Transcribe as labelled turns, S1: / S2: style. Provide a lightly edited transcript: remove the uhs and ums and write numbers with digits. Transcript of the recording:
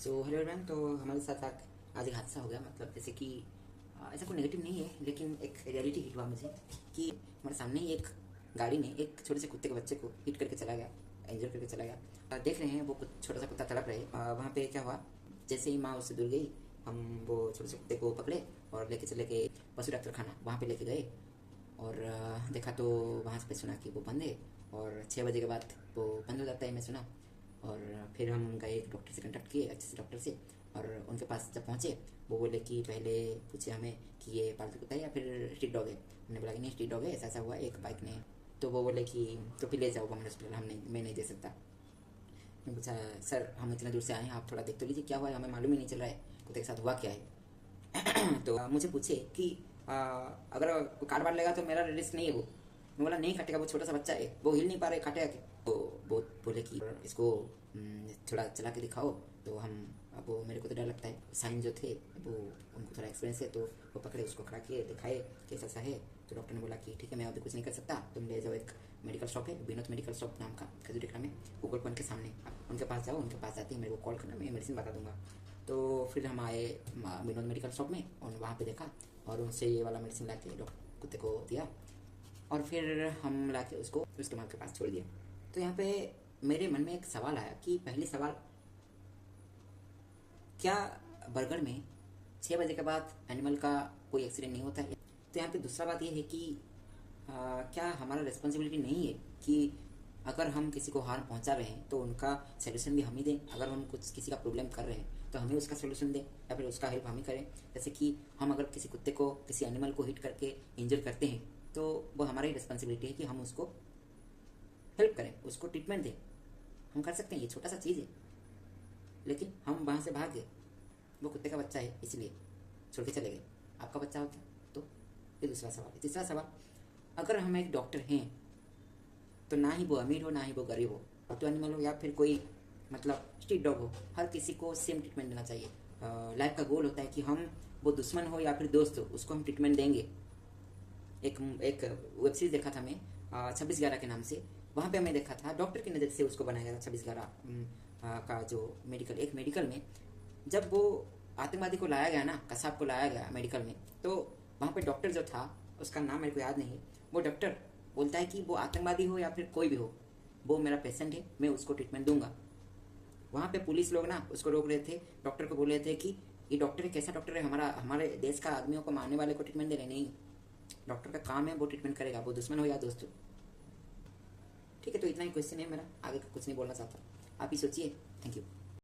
S1: So hello everyone. तो हमारे साथ आज एक हादसा हो गया। मतलब जैसे कि ऐसा कोई नेगेटिव नहीं है, लेकिन एक रियलिटी हिट हुआ मुझे कि हमारे सामने ही एक गाड़ी ने एक छोटे से कुत्ते के बच्चे को हिट करके चला गया, इंजर करके चला गया। देख रहे हैं वो छोटा सा कुत्ता तड़प रहे। वहाँ पे क्या हुआ, जैसे ही माँ उससे दूर गई, हम वो छोटे से कुत्ते को पकड़े और लेके चले गए पशु डॉक्टर खाना। वहाँ पे लेके गए और देखा तो वहाँ पे सुना कि वो बंद है और 6 बजे के बाद वो बंद हो जाता है, मैं सुना। और फिर हम गए एक डॉक्टर से कांटेक्ट किए, अच्छे से डॉक्टर से। और उनके पास जब पहुँचे वो बोले कि पहले पूछे हमें कि ये पालतू कुत्ता है या फिर स्ट्रीट डॉग है। हमने बोला कि नहीं, स्ट्रीट डॉग है, ऐसा ऐसा हुआ एक बाइक ने। तो वो बोले कि तो फिर ले जाओ गवर्नमेंट हॉस्पिटल, मैं नहीं दे सकता। मैंने पूछा सर हम इतने दूर से आए हैं, आप थोड़ा देख तो लीजिए क्या हुआ है, हमें मालूम ही नहीं चल रहा है कुत्ते के साथ हुआ क्या है। तो मुझे पूछे कि अगर काट वाट लेगा तो मेरा रिस्क नहीं है वो। मैं बोला नहीं काटेगा, वो छोटा सा बच्चा है, वो हिल नहीं पा रहा है, काटेगा क्या। तो वो बोले कि इसको थोड़ा चला के दिखाओ। तो हम अब वो मेरे को तो डर लगता है, साइन जो थे वो उनको थोड़ा एक्सपीरियंस है, तो वो पकड़े उसको खड़ा किए, दिखाए कैसा सा है। तो डॉक्टर ने बोला कि ठीक है मैं अभी कुछ नहीं कर सकता, तुम ले जाओ, एक मेडिकल शॉप है विनोद मेडिकल शॉप नाम का, खजूरी में, गूगल पॉइंट के सामने। उनके पास जाओ, उनके पास जाते ही मेरे को कॉल करना, मैं मेडिसिन बता दूंगा। तो फिर हम आए विनोद मेडिकल शॉप में और वहाँ पे देखा और उनसे ये वाला मेडिसिन ला के कुत्ते को दिया और फिर हम ला के उसको उसके माँ के पास छोड़ दिया। तो यहाँ पे मेरे मन में एक सवाल आया कि पहले सवाल, क्या बरगढ़ में 6 बजे के बाद एनिमल का कोई एक्सीडेंट नहीं होता है। तो यहाँ पे दूसरा बात ये है कि क्या हमारा रिस्पॉन्सिबिलिटी नहीं है कि अगर हम किसी को हार्म पहुंचा रहे हैं तो उनका सोल्यूशन भी हम ही दें। अगर हम कुछ किसी का प्रॉब्लम कर रहे हैं तो हमें उसका सोल्यूशन दें या फिर उसका हेल्प हम ही करें। जैसे कि हम अगर किसी कुत्ते को, किसी एनिमल को हिट करके इंजर करते हैं तो वो हमारी रिस्पॉन्सिबिलिटी है कि हम उसको हेल्प करें, उसको ट्रीटमेंट दें। हम कर सकते हैं, ये छोटा सा चीज़ है, लेकिन हम वहाँ से भाग गए। वो कुत्ते का बच्चा है इसलिए छोड़ के चले गए। आपका बच्चा होता तो। ये दूसरा सवाल है। तीसरा सवाल, अगर हम एक डॉक्टर हैं तो ना ही वो अमीर हो ना ही वो गरीब हो, तो एनिमल हो या फिर कोई मतलब स्ट्रीट डॉग हो, हर किसी को सेम ट्रीटमेंट देना चाहिए। लाइफ का गोल होता है कि हम, वो दुश्मन हो या फिर दोस्त हो, उसको हम ट्रीटमेंट देंगे। एक एक वेब सीरीज देखा था मैं 26/11 के नाम से। वहाँ पे मैं देखा था डॉक्टर की नज़र से उसको बनाया गया था 26/11 का जो मेडिकल में जब वो आतंकवादी को लाया गया ना, कसाब को लाया गया मेडिकल में, तो वहाँ पे डॉक्टर जो था, उसका नाम मेरे को याद नहीं है, वो डॉक्टर बोलता है कि वो आतंकवादी हो या फिर कोई भी हो, वो मेरा पेशेंट है, मैं उसको ट्रीटमेंट दूंगा। वहाँ पे पुलिस लोग ना उसको रोक रहे थे, डॉक्टर को बोल रहे थे कि ये डॉक्टर है, कैसा डॉक्टर है, हमारे देश का आदमियों को मारने वाले को ट्रीटमेंट दे रहे। नहीं, डॉक्टर का काम है वो ट्रीटमेंट करेगा, वो दुश्मन हो या दोस्त हो। ठीक है, तो इतना ही क्वेश्चन है मेरा, आगे का कुछ नहीं बोलना चाहता, आप ही सोचिए। Thank you.